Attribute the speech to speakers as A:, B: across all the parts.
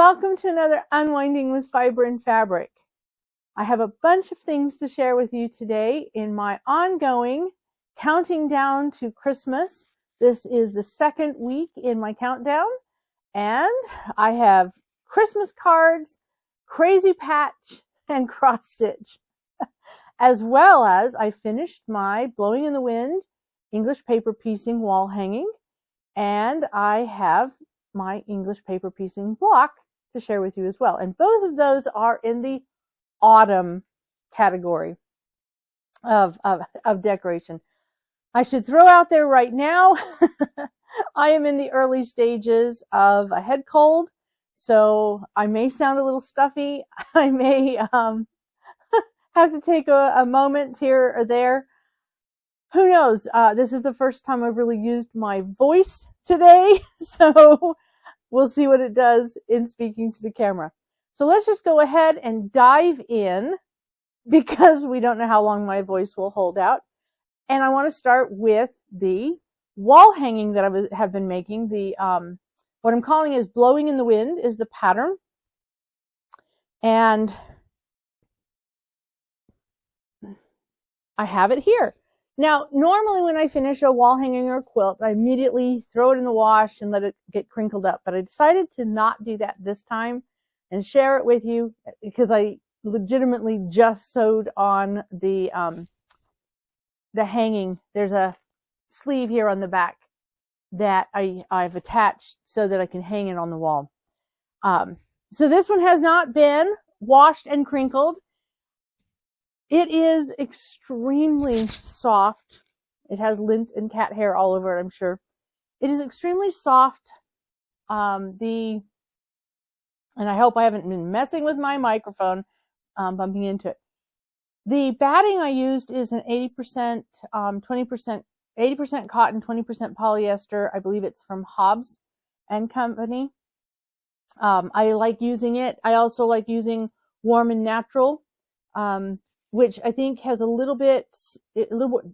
A: Welcome to another Unwinding with Fiber and Fabric. I have a bunch of things to share with you today in my ongoing counting down to Christmas. This is the second week in my countdown, and I have Christmas cards, crazy patch, and cross stitch, as well as I finished my Blowing in the Wind English paper piecing wall hanging, and I have my English paper piecing block to share with you as well. And both of those are in the autumn category of decoration. I should throw out there right now, I am in the early stages of a head cold, so I may sound a little stuffy. I may have to take a moment here or there. Who knows? This is the first time I've really used my voice today, so we'll see what it does in speaking to the camera. So let's just go ahead and dive in, because we don't know how long my voice will hold out. And I want to start with the wall hanging that I have been making. The what I'm calling is Blowing in the Wind is the pattern. And I have it here. Now, normally when I finish a wall hanging or a quilt, I immediately throw it in the wash and let it get crinkled up. But I decided to not do that this time and share it with you, because I legitimately just sewed on the hanging. There's a sleeve here on the back that I've attached so that I can hang it on the wall. So this one has not been washed and crinkled. It is extremely soft. It has lint and cat hair all over it, I'm sure. It is extremely soft. And I hope I haven't been messing with my microphone, bumping into it. The batting I used is an 80%, 20%, 80% cotton, 20% polyester. I believe it's from Hobbs and Company. I like using it. I also like using Warm and Natural, which I think has a little bit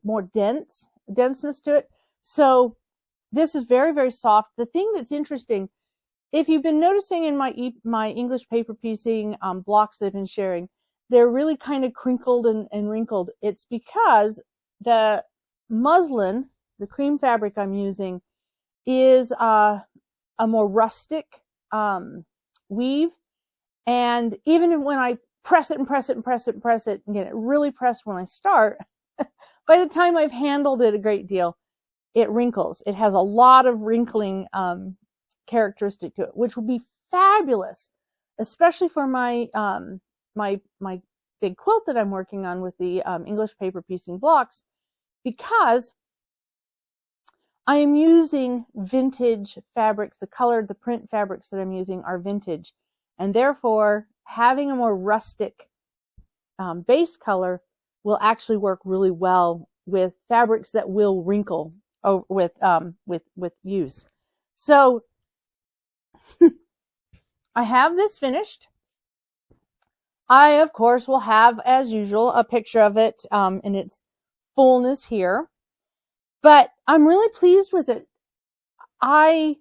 A: more denseness to it. So this is very, very soft. The thing that's interesting, if you've been noticing in my English paper piecing blocks that I've been sharing, they're really kind of crinkled and wrinkled. It's because the muslin, the cream fabric I'm using, is a more rustic weave. And even when I press it and press it and press it and press it and get it really pressed when I start, by the time I've handled it a great deal, it wrinkles. It has a lot of wrinkling characteristic to it, which will be fabulous, especially for my my big quilt that I'm working on with the English paper piecing blocks, because I am using vintage fabrics. The print fabrics that I'm using are vintage, and therefore having a more rustic base color will actually work really well with fabrics that will wrinkle with use. So I have this finished. I, of course, will have, as usual, a picture of it in its fullness here. But I'm really pleased with it. I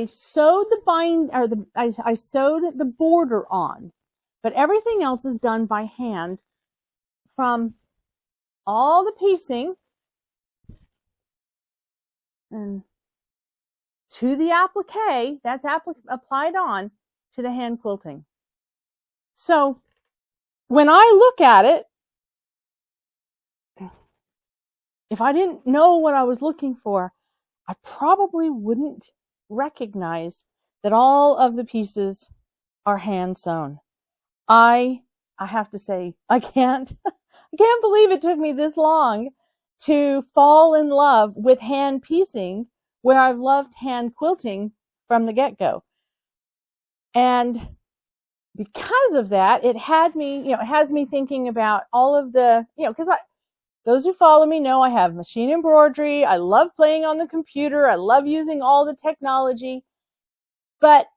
A: sewed I sewed the border on, but everything else is done by hand, from all the piecing and to the applique, that's applied on to the hand quilting. So when I look at it, if I didn't know what I was looking for, I probably wouldn't recognize that all of the pieces are hand sewn. I have to say, I can't believe it took me this long to fall in love with hand piecing, where I've loved hand quilting from the get-go. And because of that, it had me, it has me thinking about all of the, because those who follow me know I have machine embroidery. I love playing on the computer. I love using all the technology. But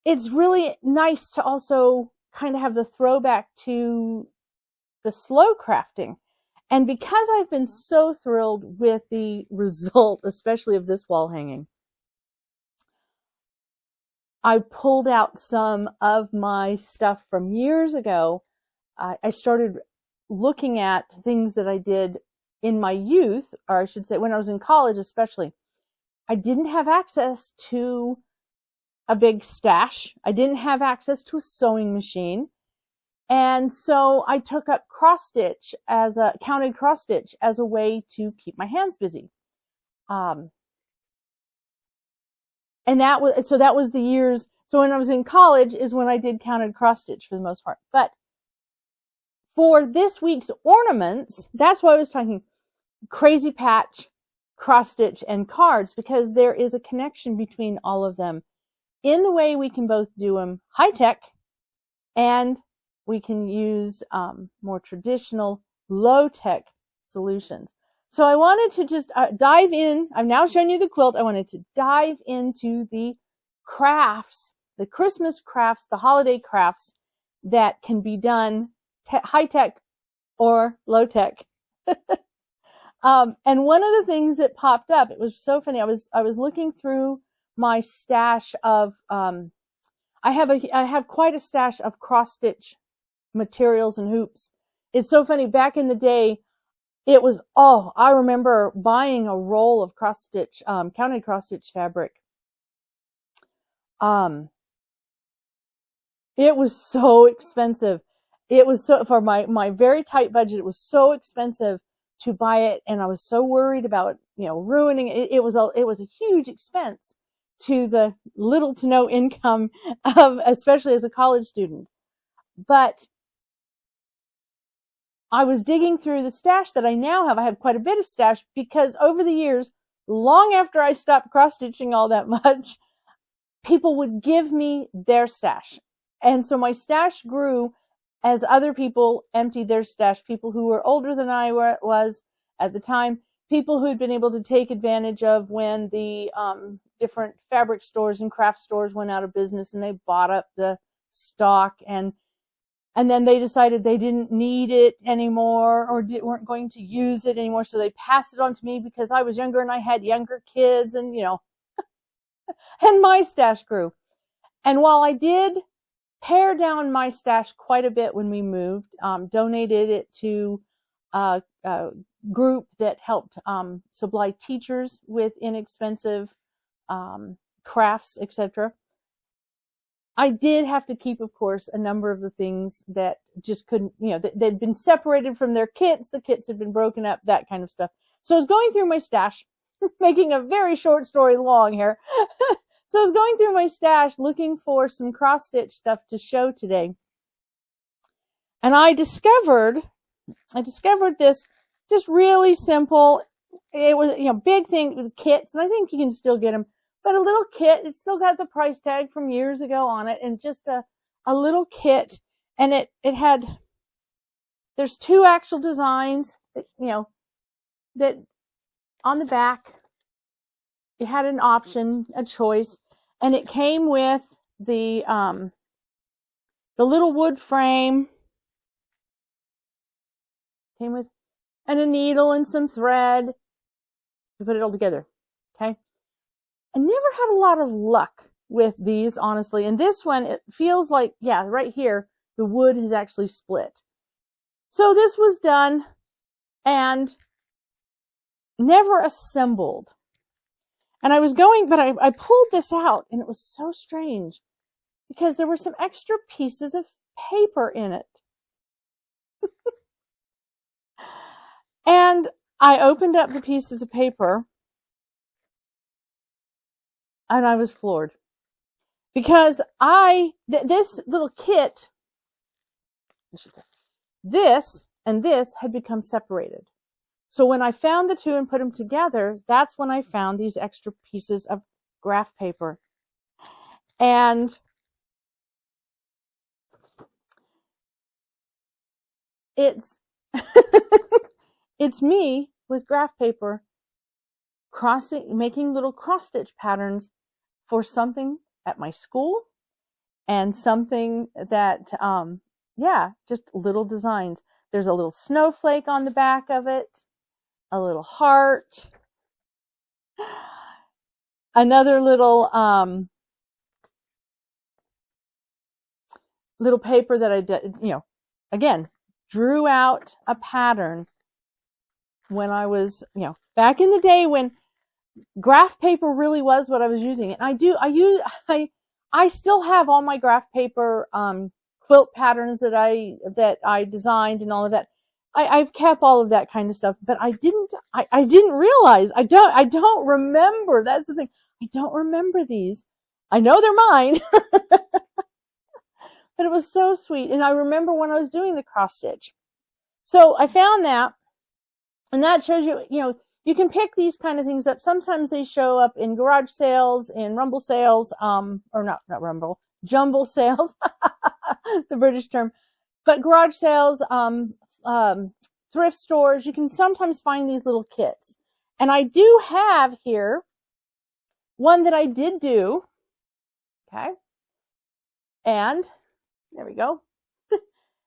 A: it's really nice to also kind of have the throwback to the slow crafting. And because I've been so thrilled with the result, especially of this wall hanging, I pulled out some of my stuff from years ago. I started looking at things that I did in my youth, or I should say when I was in college especially. I didn't have access to a big stash. I didn't have access to a sewing machine. And so I took up counted cross stitch as a way to keep my hands busy. And that was the years. So when I was in college is when I did counted cross stitch for the most part. But for this week's ornaments, that's why I was talking crazy patch, cross stitch, and cards, because there is a connection between all of them in the way we can both do them high tech, and we can use more traditional low tech solutions. So I wanted to just dive in. I've now shown you the quilt. I wanted to dive into the crafts, the Christmas crafts, the holiday crafts that can be done high tech or low tech. And one of the things that popped up, it was so funny. I was looking through my stash of I have quite a stash of cross stitch materials and hoops. It's so funny. Back in the day, it was I remember buying a roll of cross stitch, counted cross stitch fabric. It was so expensive. It was so, for my very tight budget, it was so expensive to buy it, and I was so worried about, ruining it. It was a huge expense to the little to no income of, especially as a college student. But I was digging through the stash that I now have. I have quite a bit of stash because over the years, long after I stopped cross stitching all that much, people would give me their stash. And so my stash grew as other people emptied their stash, people who were older than I was at the time, people who had been able to take advantage of when the different fabric stores and craft stores went out of business, and they bought up the stock, and then they decided they didn't need it anymore, or weren't going to use it anymore, so they passed it on to me because I was younger and I had younger kids, and and my stash grew. And while I did pare down my stash quite a bit when we moved, donated it to a group that helped supply teachers with inexpensive crafts, etc. I did have to keep, of course, a number of the things that just couldn't, they'd been separated from their kits, the kits had been broken up, that kind of stuff. So I was going through my stash, making a very short story long here. So I was going through my stash looking for some cross-stitch stuff to show today. And I discovered this just really simple, it was, big thing with kits, and I think you can still get them, but a little kit, it's still got the price tag from years ago on it, and just a little kit, and it had, there's two actual designs, that on the back, it had an option, a choice, and it came with the little wood frame, came with, and a needle and some thread to put it all together. Okay. I never had a lot of luck with these, honestly. And this one, it feels like, right here, the wood has actually split. So this was done and never assembled. And I was going, but I pulled this out, and it was so strange because there were some extra pieces of paper in it. And I opened up the pieces of paper, and I was floored. Because this little kit, this and this had become separated. So when I found the two and put them together, that's when I found these extra pieces of graph paper. And it's it's me with graph paper making little cross stitch patterns for something at my school and something that just little designs. There's a little snowflake on the back of it, a little heart, another little little paper that I did, again, drew out a pattern when I was, back in the day when graph paper really was what I was using. And I still have all my graph paper, quilt patterns that I designed and all of that. I've kept all of that kind of stuff, but I didn't realize, I don't remember. That's the thing. I don't remember these. I know they're mine, but it was so sweet. And I remember when I was doing the cross stitch. So I found that, and that shows you, you can pick these kind of things up. Sometimes they show up in garage sales, in rumble sales, or not rumble, jumble sales, the British term, but garage sales, thrift stores. You can sometimes find these little kits. And I do have here one that I did do. Okay. And there we go.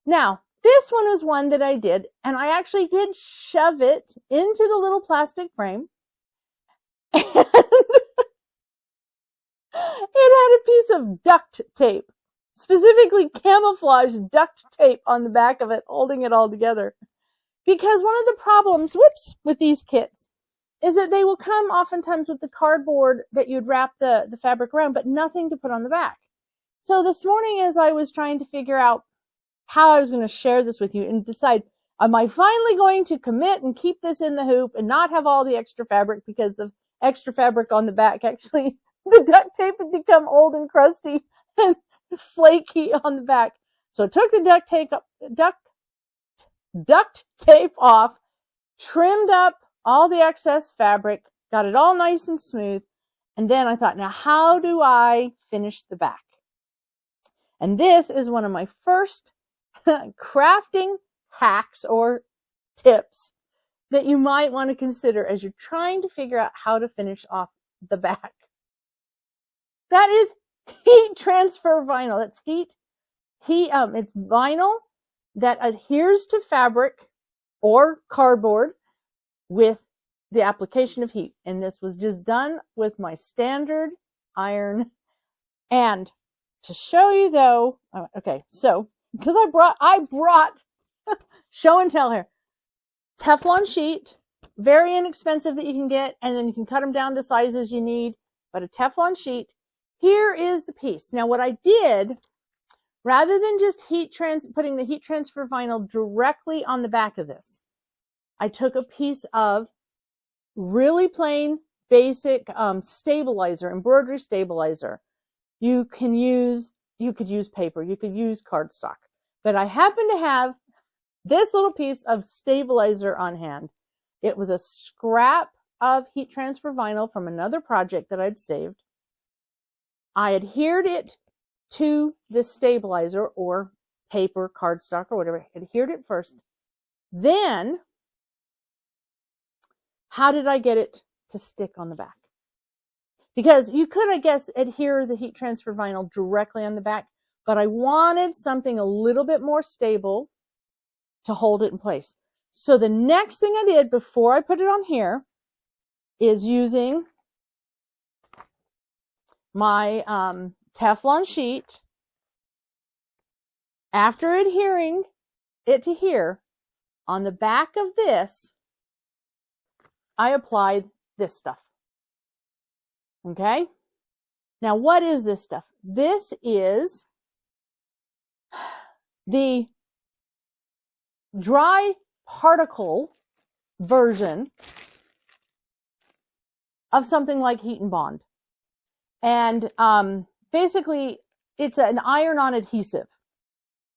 A: Now, this one was one that I did, and I actually did shove it into the little plastic frame. And it had a piece of duct tape, specifically camouflage duct tape on the back of it, holding it all together. Because one of the problems, with these kits is that they will come oftentimes with the cardboard that you'd wrap the fabric around, but nothing to put on the back. So this morning, as I was trying to figure out how I was going to share this with you and decide, am I finally going to commit and keep this in the hoop and not have all the extra fabric, because the extra fabric on the back, actually, the duct tape had become old and crusty and flaky on the back. So I took the duct tape off, trimmed up all the excess fabric, got it all nice and smooth. And then I thought, now how do I finish the back? And this is one of my first crafting hacks or tips that you might want to consider as you're trying to figure out how to finish off the back. That is heat transfer vinyl. That's it's vinyl that adheres to fabric or cardboard with the application of heat. And this was just done with my standard iron. And to show you though, okay, so because I brought show and tell here, Teflon sheet, very inexpensive that you can get, and then you can cut them down to sizes you need, but a Teflon sheet. Here is the piece. Now what I did, rather than just putting the heat transfer vinyl directly on the back of this, I took a piece of really plain, basic stabilizer, embroidery stabilizer. You could use paper, you could use cardstock, but I happen to have this little piece of stabilizer on hand. It was a scrap of heat transfer vinyl from another project that I'd saved. I adhered it to this stabilizer or paper, cardstock, or whatever. Adhered it first. Then, how did I get it to stick on the back? Because you could, I guess, adhere the heat transfer vinyl directly on the back, but I wanted something a little bit more stable to hold it in place. So the next thing I did before I put it on here is using my Teflon sheet. After adhering it to here, on the back of this, I applied this stuff. Okay? Now, what is this stuff? This is the dry particle version of something like Heat and Bond. And basically, it's an iron-on adhesive.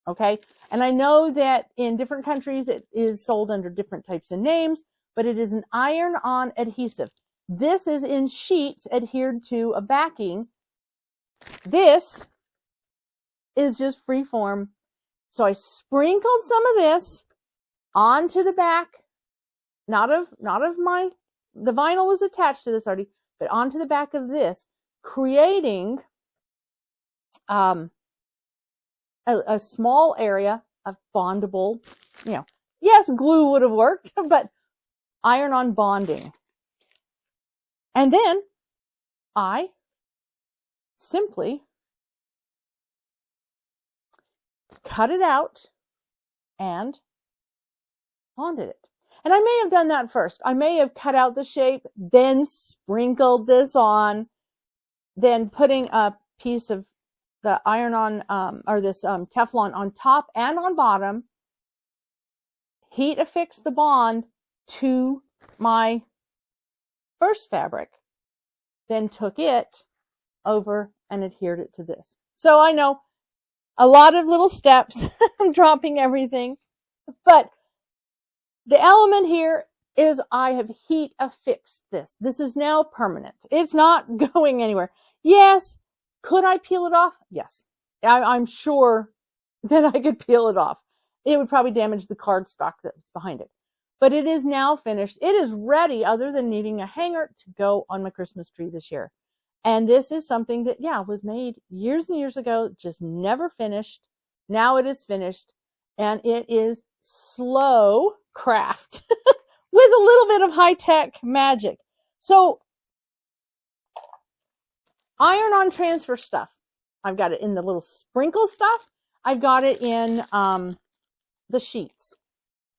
A: Okay? And I know that in different countries it is sold under different types of names, but it is an iron-on adhesive. This is in sheets adhered to a backing. This is just free form. So I sprinkled some of this onto the back, not of the vinyl was attached to this already, but onto the back of this, creating a small area of bondable, yes, glue would have worked, but iron-on bonding. And then I simply cut it out and bonded it. And I may have done that first. I may have cut out the shape, then sprinkled this on, then putting a piece of the iron-on, or this Teflon on top and on bottom, heat affix the bond to my first fabric, then took it over and adhered it to this. So I know a lot of little steps. I'm dropping everything, but the element here is I have heat affixed this. This is now permanent. It's not going anywhere. Yes. Could I peel it off? Yes. I'm sure that I could peel it off. It would probably damage the cardstock that's behind it. But it is now finished. It is ready, other than needing a hanger, to go on my Christmas tree this year. And this is something that, yeah, was made years and years ago, just never finished. Now it is finished. And it is slow craft with a little bit of high-tech magic. So iron-on transfer stuff. I've got it in the little sprinkle stuff. I've got it in the sheets.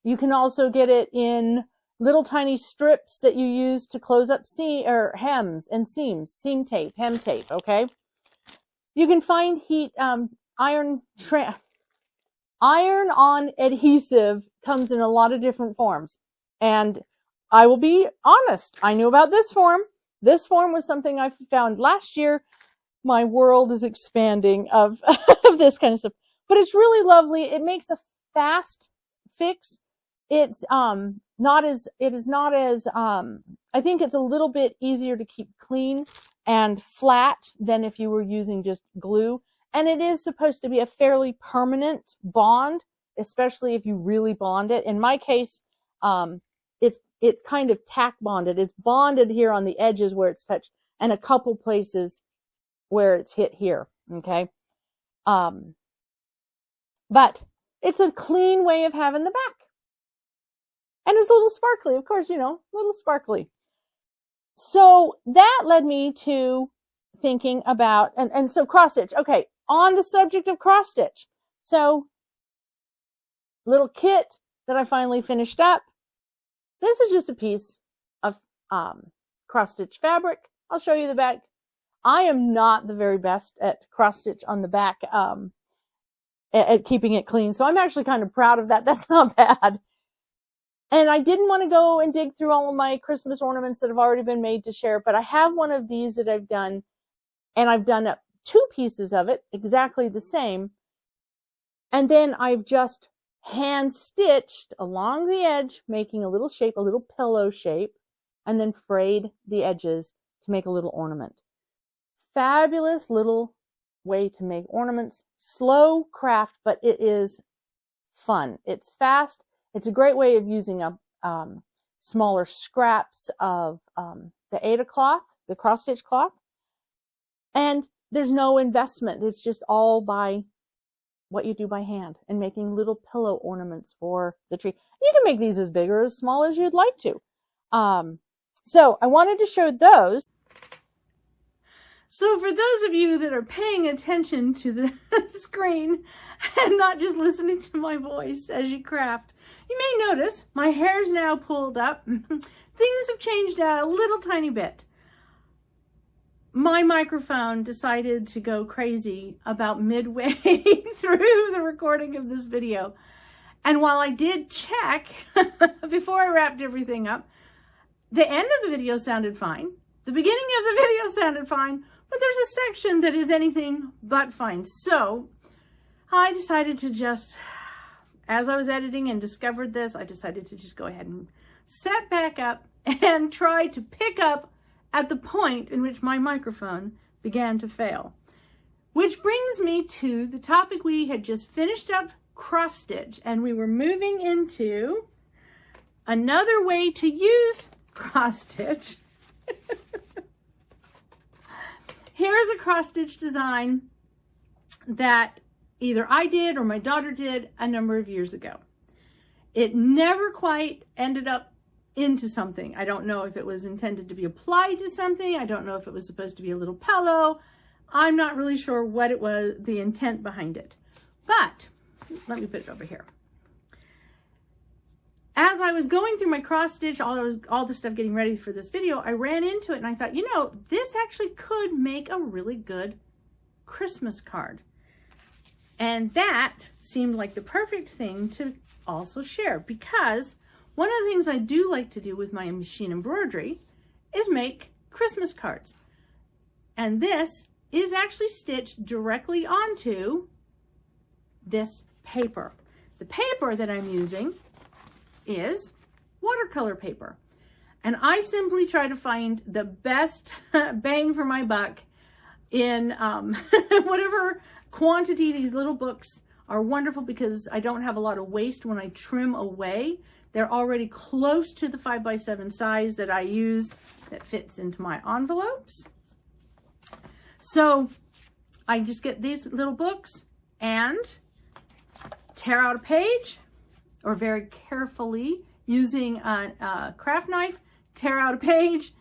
A: You can also get it in little tiny strips that you use to close up hems and seams, seam tape, hem tape, okay? You can find iron-on adhesive comes in a lot of different forms. And I will be honest, I knew about this form. This form was something I found last year. My world is expanding of this kind of stuff. But it's really lovely. It makes a fast fix. It's I think it's a little bit easier to keep clean and flat than if you were using just glue. And it is supposed to be a fairly permanent bond, especially if you really bond it. In my case, it's kind of tack bonded. It's bonded here on the edges where it's touched, and a couple places where it's hit here, okay? But it's a clean way of having the back. And it's a little sparkly, of course, a little sparkly. So that led me to thinking about, and so cross stitch. Okay, on the subject of cross stitch. So, little kit that I finally finished up. This is just a piece of cross stitch fabric. I'll show you the back. I am not the very best at cross stitch on the back, at keeping it clean. So I'm actually kind of proud of that. That's not bad. And I didn't want to go and dig through all of my Christmas ornaments that have already been made to share, but I have one of these that I've done, and I've done up 2 pieces of it, exactly the same. And then I've just hand stitched along the edge, making a little shape, a little pillow shape, and then frayed the edges to make a little ornament. Fabulous little way to make ornaments. Slow craft, but it is fun. It's fast. It's a great way of using up smaller scraps of the Aida cloth, the cross stitch cloth. And there's no investment. It's just all by what you do by hand and making little pillow ornaments for the tree. You can make these as big or as small as you'd like to. So I wanted to show those. So for those of you that are paying attention to the screen and not just listening to my voice as you craft, you may notice my hair's now pulled up. Things have changed a little tiny bit. My microphone decided to go crazy about midway through the recording of this video. And while I did check before I wrapped everything up, the end of the video sounded fine. The beginning of the video sounded fine, but there's a section that is anything but fine. So I decided to just, as I was editing and discovered this, I decided to just go ahead and set back up and try to pick up at the point in which my microphone began to fail. Which brings me to the topic we had just finished up, cross stitch, and we were moving into another way to use cross stitch. Here's a cross stitch design that either I did or my daughter did a number of years ago. It never quite ended up into something. I don't know if it was intended to be applied to something. I don't know if it was supposed to be a little pillow. I'm not really sure what it was, the intent behind it. But let me put it over here. As I was going through my cross stitch, all the stuff getting ready for this video, I ran into it and I thought, you know, this actually could make a really good Christmas card. And that seemed like the perfect thing to also share, because one of the things I do like to do with my machine embroidery is make Christmas cards. And this is actually stitched directly onto this paper. The paper that I'm using is watercolor paper. And I simply try to find the best bang for my buck in whatever quantity. These little books are wonderful because I don't have a lot of waste when I trim away. They're already close to the 5x7 size that I use that fits into my envelopes. So I just get these little books and tear out a page, or very carefully using a craft knife, tear out a page,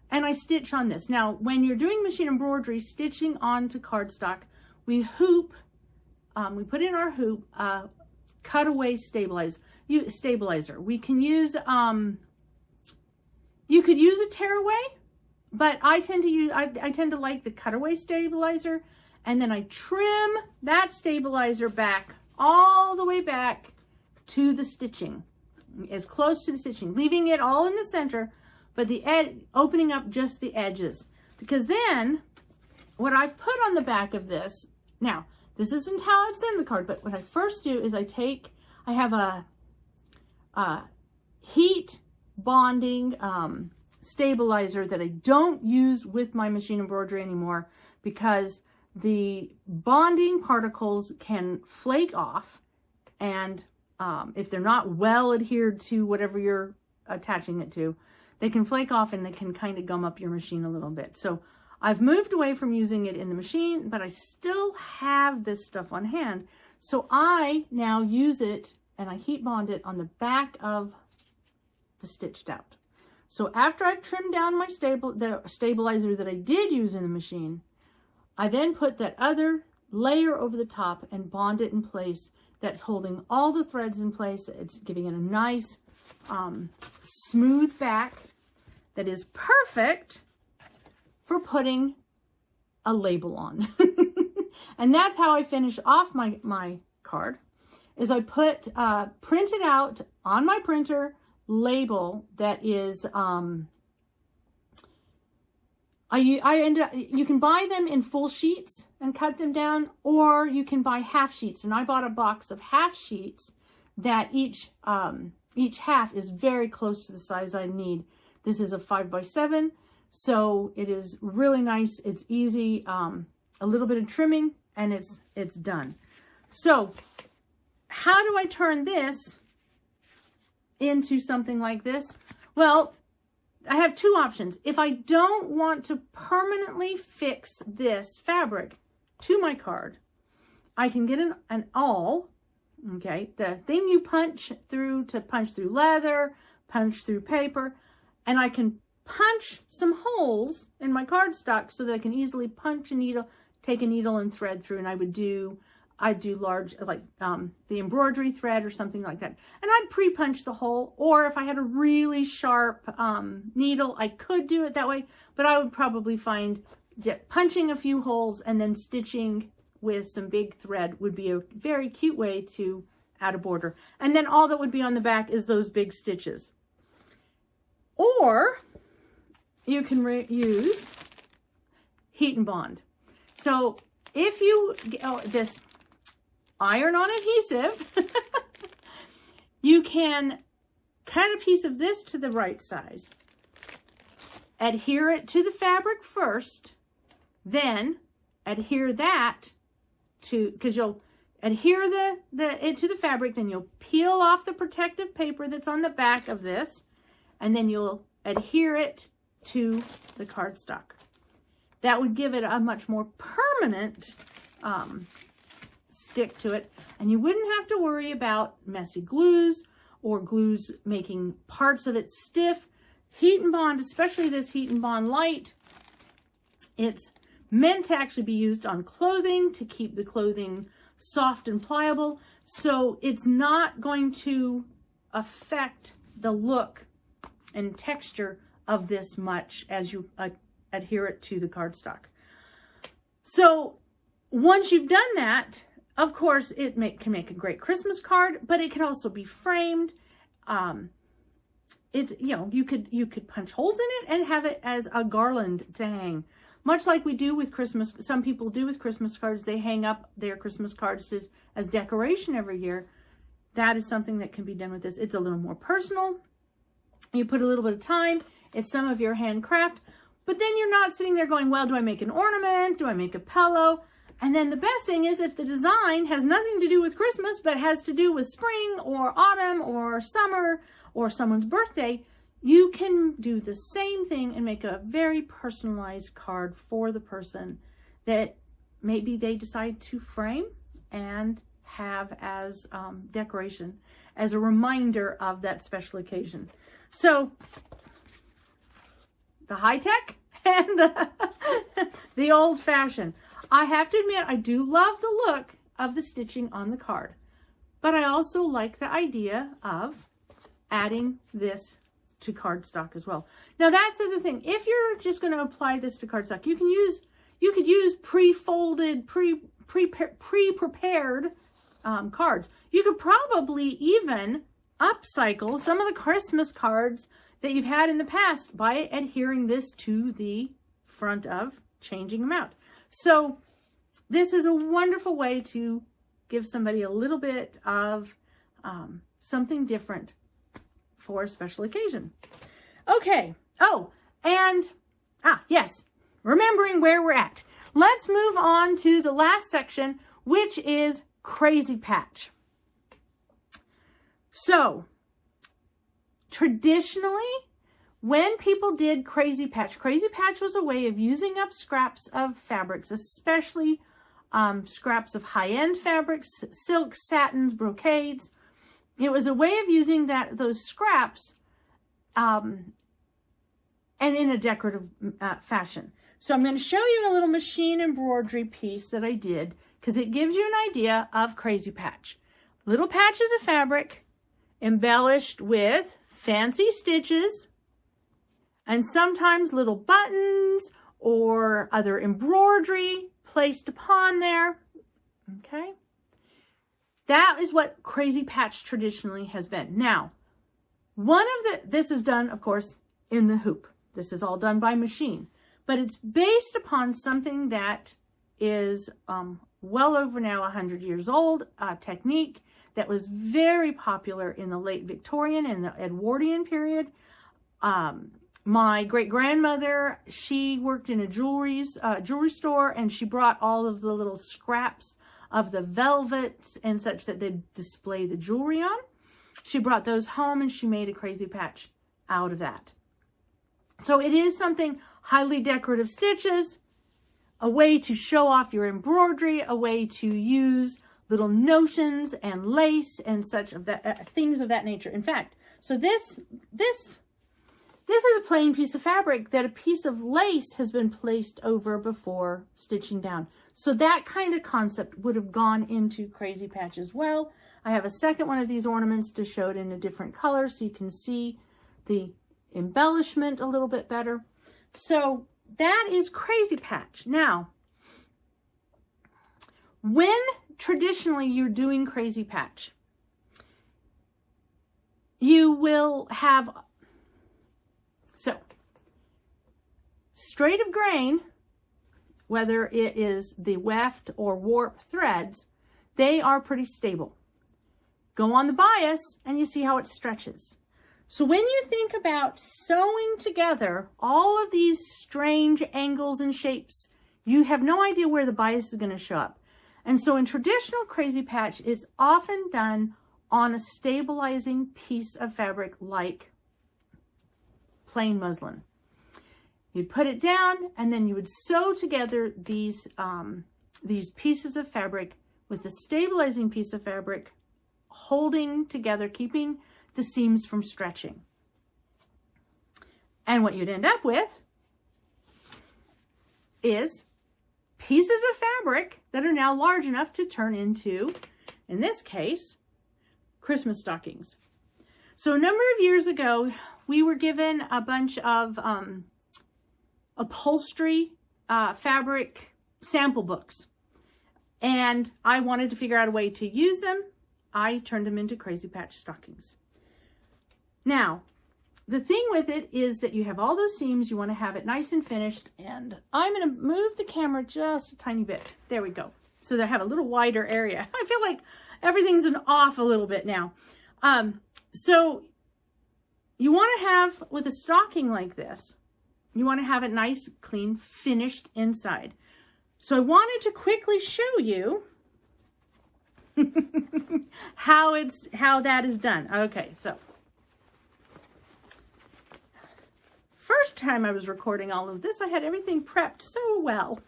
A: and I stitch on this. Now, when you're doing machine embroidery, stitching onto cardstock, we hoop, we put in our hoop cutaway stabilizer. We can use, you could use a tearaway, but I tend to like the cutaway stabilizer, and then I trim that stabilizer back all the way back to the stitching, as close to the stitching, leaving it all in the center, but the edge, opening up just the edges. Because then what I've put on the back of this, now this isn't how it's in the card, but what I first do is I have a heat bonding stabilizer that I don't use with my machine embroidery anymore, because the bonding particles can flake off, and if they're not well adhered to whatever you're attaching it to, they can flake off and they can kind of gum up your machine a little bit. So I've moved away from using it in the machine, but I still have this stuff on hand. So I now use it and I heat bond it on the back of the stitched out. So after I've trimmed down my the stabilizer that I did use in the machine, I then put that other layer over the top and bond it in place. That's holding all the threads in place. It's giving it a nice smooth back that is perfect for putting a label on. And that's how I finish off my card, is I put printed out on my printer label that is you can buy them in full sheets and cut them down, or you can buy half sheets. And I bought a box of half sheets that each half is very close to the size I need. This is a 5x7, so it is really nice. It's easy, a little bit of trimming, and it's done. So how do I turn this into something like this? Well, I have two options. If I don't want to permanently fix this fabric to my card, I can get an awl, okay, the thing you punch through to punch through leather, punch through paper, and I can punch some holes in my cardstock so that I can easily punch a needle, take a needle and thread through, and I'd do large, like the embroidery thread or something like that. And I'd pre-punch the hole, or if I had a really sharp needle, I could do it that way, but I would probably find that punching a few holes and then stitching with some big thread would be a very cute way to add a border. And then all that would be on the back is those big stitches. Or you can use heat and bond. So if you, this iron-on adhesive, you can cut a piece of this to the right size, adhere it to the fabric first, then adhere that to, because you'll adhere it to the fabric, then you'll peel off the protective paper that's on the back of this, and then you'll adhere it to the cardstock. That would give it a much more permanent stick to it, and you wouldn't have to worry about messy glues or glues making parts of it stiff. Heat and bond, especially this Heat and Bond Light, it's meant to actually be used on clothing to keep the clothing soft and pliable, so it's not going to affect the look and texture of this much as you adhere it to the cardstock. So once you've done that, of course, it can make a great Christmas card, but it can also be framed. It's, you know, you could punch holes in it and have it as a garland to hang. Much like we do with Christmas, some people do with Christmas cards, they hang up their Christmas cards as decoration every year. That is something that can be done with this. It's a little more personal. You put a little bit of time. It's some of your handcraft. But then you're not sitting there going, well, do I make an ornament? Do I make a pillow? And then the best thing is if the design has nothing to do with Christmas, but has to do with spring or autumn or summer or someone's birthday, you can do the same thing and make a very personalized card for the person that maybe they decide to frame and have as decoration, as a reminder of that special occasion. So the high-tech and the old-fashioned. I have to admit, I do love the look of the stitching on the card, but I also like the idea of adding this to cardstock as well. Now that's the other thing. If you're just going to apply this to cardstock, you could use pre-folded, pre-prepared cards. You could probably even upcycle some of the Christmas cards that you've had in the past by adhering this to the front of changing them out. So this is a wonderful way to give somebody a little bit of something different for a special occasion. Okay. Oh, and yes, remembering where we're at. Let's move on to the last section, which is Crazy Patch. So traditionally, when people did Crazy Patch was a way of using up scraps of fabrics, especially scraps of high-end fabrics, silks, satins, brocades. It was a way of using those scraps and in a decorative fashion. So I'm going to show you a little machine embroidery piece that I did because it gives you an idea of Crazy Patch. Little patches of fabric embellished with fancy stitches and sometimes little buttons or other embroidery placed upon there. Okay. That is what Crazy Patch traditionally has been. Now, this is done, of course, in the hoop. This is all done by machine, but it's based upon something that is well over now 100 years old, a technique that was very popular in the late Victorian and the Edwardian period. My great-grandmother, she worked in a jewelry store, and she brought all of the little scraps of the velvets and such that they display the jewelry on. She brought those home and she made a Crazy Patch out of that. So it is something highly decorative stitches, a way to show off your embroidery, a way to use little notions and lace and such of that things of that nature. In fact, so this is a plain piece of fabric that a piece of lace has been placed over before stitching down. So that kind of concept would have gone into Crazy Patch as well. I have a second one of these ornaments to show it in a different color so you can see the embellishment a little bit better. So that is Crazy Patch. Now, when traditionally you're doing Crazy Patch, you will have straight of grain, whether it is the weft or warp threads, they are pretty stable. Go on the bias and you see how it stretches. So when you think about sewing together all of these strange angles and shapes, you have no idea where the bias is going to show up. And so in traditional Crazy Patch, it's often done on a stabilizing piece of fabric like plain muslin. You'd put it down and then you would sew together these pieces of fabric with the stabilizing piece of fabric holding together, keeping the seams from stretching. And what you'd end up with is pieces of fabric that are now large enough to turn into, in this case, Christmas stockings. So a number of years ago, we were given a bunch of upholstery fabric sample books, and I wanted to figure out a way to use them. I turned them into Crazy Patch stockings. Now, the thing with it is that you have all those seams. You want to have it nice and finished, and I'm going to move the camera just a tiny bit. There we go. So that I have a little wider area. I feel like everything's off a little bit now. So you want to have, with a stocking like this, you want to have it nice, clean, finished inside. So I wanted to quickly show you how that is done. Okay, so first time I was recording all of this, I had everything prepped so well.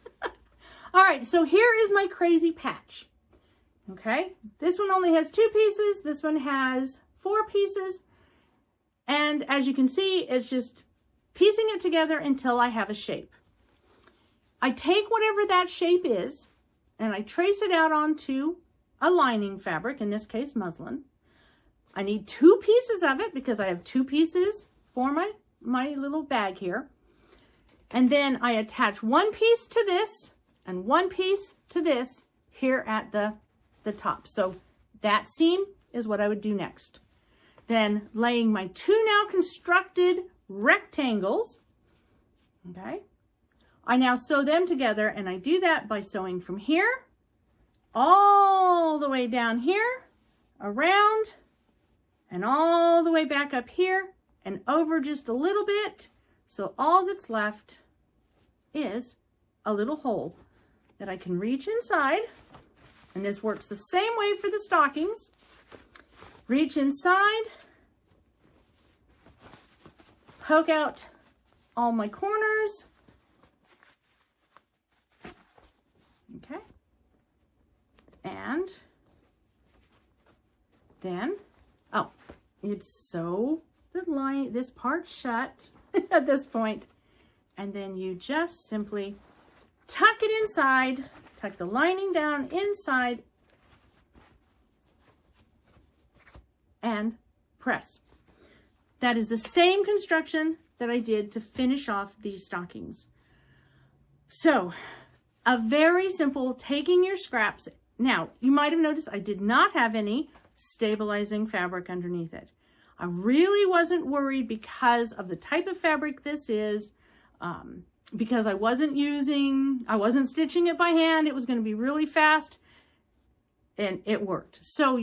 A: All right, so here is my Crazy Patch. Okay, this one only has 2 pieces. This one has 4 pieces. And as you can see, it's just piecing it together until I have a shape. I take whatever that shape is and I trace it out onto a lining fabric, in this case muslin. I need 2 pieces of it because I have 2 pieces for my little bag here. And then I attach 1 piece to this and 1 piece to this here at the top. So that seam is what I would do next. Then laying my 2 now constructed rectangles, okay, I now sew them together, and I do that by sewing from here all the way down here, around, and all the way back up here and over just a little bit. So all that's left is a little hole that I can reach inside, and this works the same way for the stockings. Reach inside, poke out all my corners, okay, and then, oh, you'd sew this part shut at this point, and then you just simply tuck it inside, tuck the lining down inside, and press. That is the same construction that I did to finish off these stockings. So, a very simple, taking your scraps. Now, you might have noticed I did not have any stabilizing fabric underneath it. I really wasn't worried because of the type of fabric this is, because I wasn't stitching it by hand. It was going to be really fast, and it worked. So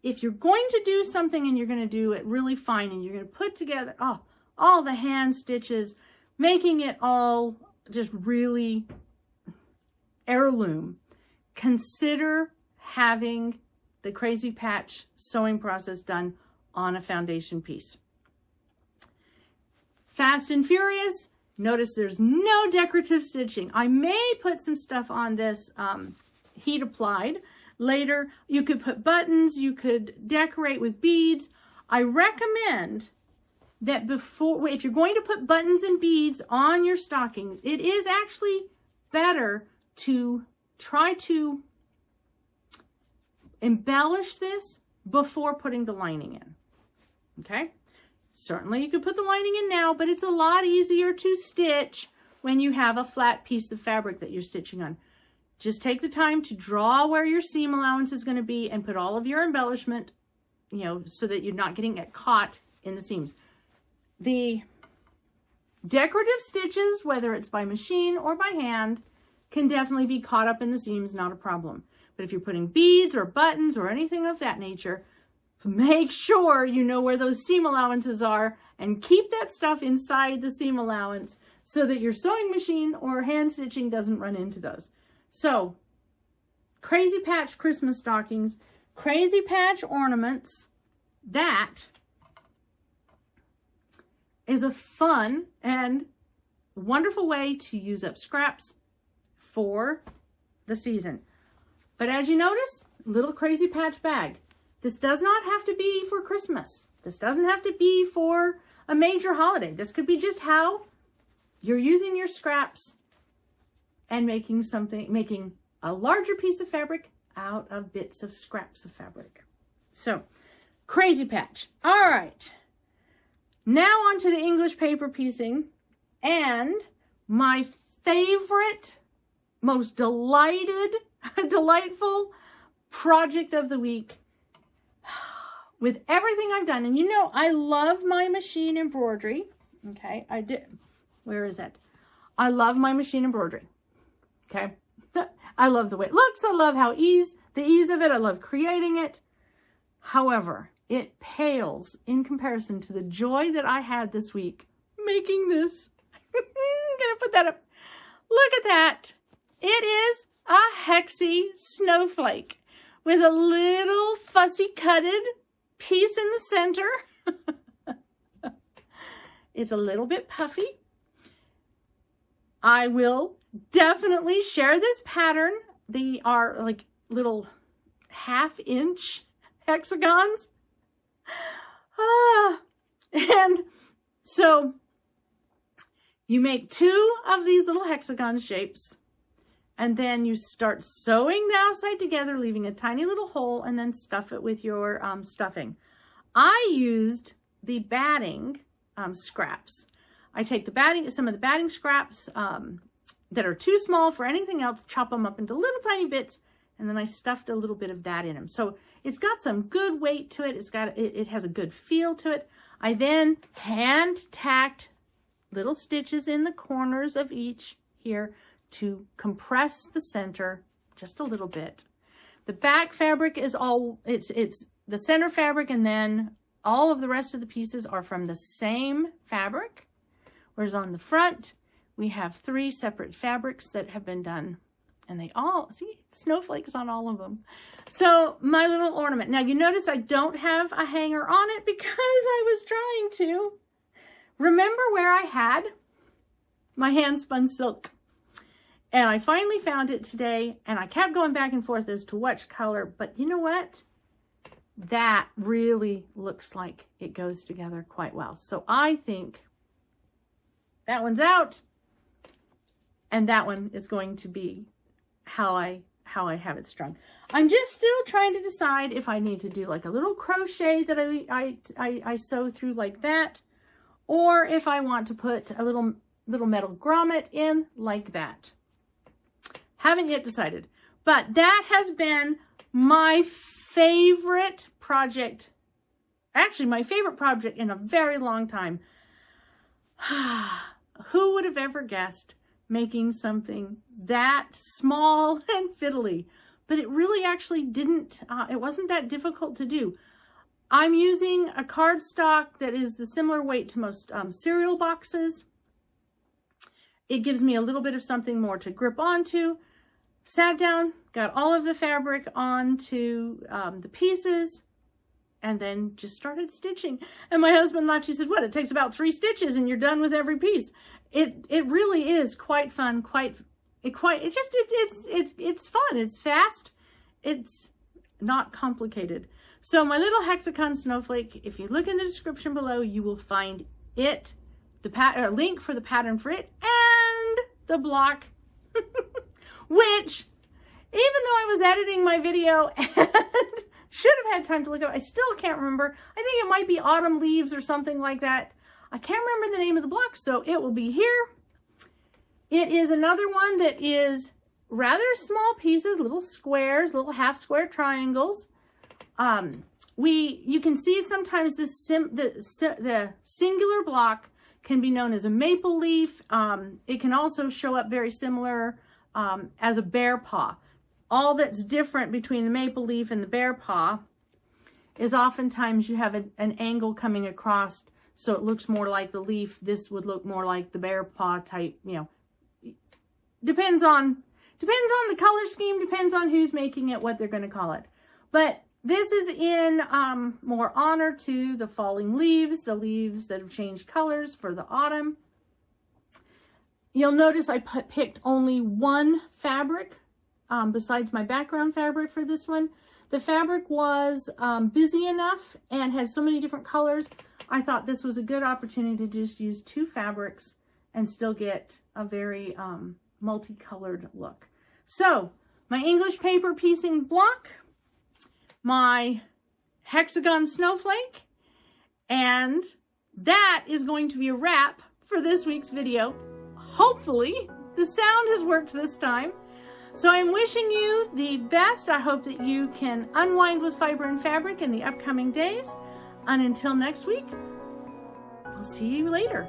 A: if you're going to do something and you're going to do it really fine and you're going to put together all the hand stitches, making it all just really heirloom, consider having the Crazy Patch sewing process done on a foundation piece. Fast and furious. Notice there's no decorative stitching. I may put some stuff on this heat applied later. You could put buttons, you could decorate with beads. I recommend that if you're going to put buttons and beads on your stockings, it is actually better to try to embellish this before putting the lining in. Okay? Certainly you could put the lining in now, but it's a lot easier to stitch when you have a flat piece of fabric that you're stitching on. Just take the time to draw where your seam allowance is going to be and put all of your embellishment, so that you're not getting it caught in the seams. The decorative stitches, whether it's by machine or by hand, can definitely be caught up in the seams, not a problem. But if you're putting beads or buttons or anything of that nature, make sure you know where those seam allowances are and keep that stuff inside the seam allowance so that your sewing machine or hand stitching doesn't run into those. So, Crazy Patch Christmas stockings, Crazy Patch ornaments, that is a fun and wonderful way to use up scraps for the season. But as you notice, little Crazy Patch bag. This does not have to be for Christmas. This doesn't have to be for a major holiday. This could be just how you're using your scraps and making a larger piece of fabric out of bits of scraps of fabric. So, crazy patch. All right. Now on to the English paper piecing, and my favorite, most delightful project of the week. With everything I've done, and you know I love my machine embroidery. Okay, I did. Where is that? I love my machine embroidery. Okay, I love the way it looks. I love the ease of it. I love creating it. However, it pales in comparison to the joy that I had this week making this. I'm gonna put that up. Look at that. It is a hexy snowflake with a little fussy cutted piece in the center. It's a little bit puffy. I will definitely share this pattern. They are like little 1/2 inch hexagons. And so you make 2 of these little hexagon shapes, and then you start sewing the outside together, leaving a tiny little hole, and then stuff it with your stuffing. I used the batting scraps. I take some of the batting scraps that are too small for anything else, chop them up into little tiny bits, and then I stuffed a little bit of that in them. So it's got some good weight to it. It has a good feel to it. I then hand tacked little stitches in the corners of each here to compress the center just a little bit. The back fabric is it's the center fabric, and then all of the rest of the pieces are from the same fabric. Whereas on the front, we have 3 separate fabrics that have been done, and they all, see, snowflakes on all of them. So my little ornament. Now you notice I don't have a hanger on it because I was trying to. Remember where I had my hand spun silk? And I finally found it today, and I kept going back and forth as to which color, but you know what? That really looks like it goes together quite well. So I think that one's out, and that one is going to be how I have it strung. I'm just still trying to decide if I need to do like a little crochet that I sew through like that, or if I want to put a little metal grommet in like that. Haven't yet decided, but that has been my favorite project. Actually, my favorite project in a very long time. Who would have ever guessed making something that small and fiddly? But it really actually didn't, it wasn't that difficult to do. I'm using a cardstock that is the similar weight to most cereal boxes. It gives me a little bit of something more to grip onto. Sat down, got all of the fabric onto the pieces, and then just started stitching. And my husband laughed. He said, "What? It takes about 3 stitches and you're done with every piece." It really is quite fun. It's fun. It's fast. It's not complicated. So my little hexagon snowflake, if you look in the description below, you will find it, the link for the pattern for it, and the block. Which, even though I was editing my video and should have had time to look at it, I still can't remember. I think it might be Autumn Leaves or something like that. I can't remember the name of the block, so it will be here. It is another one that is rather small pieces, little squares, little half square triangles. You can see sometimes the singular block can be known as a maple leaf. It can also show up very similar as a bear paw. All that's different between the maple leaf and the bear paw is oftentimes you have an angle coming across, so it looks more like the leaf. This would look more like the bear paw type, you know. Depends on the color scheme, depends on who's making it, what they're going to call it. But this is in more honor to the falling leaves, the leaves that have changed colors for the autumn. You'll notice I picked only one fabric besides my background fabric for this one. The fabric was busy enough and has so many different colors. I thought this was a good opportunity to just use 2 fabrics and still get a very multicolored look. So my English paper piecing block, my hexagon snowflake, and that is going to be a wrap for this week's video. Hopefully the sound has worked this time. So I'm wishing you the best. I hope that you can unwind with fiber and fabric in the upcoming days. And until next week, we'll see you later.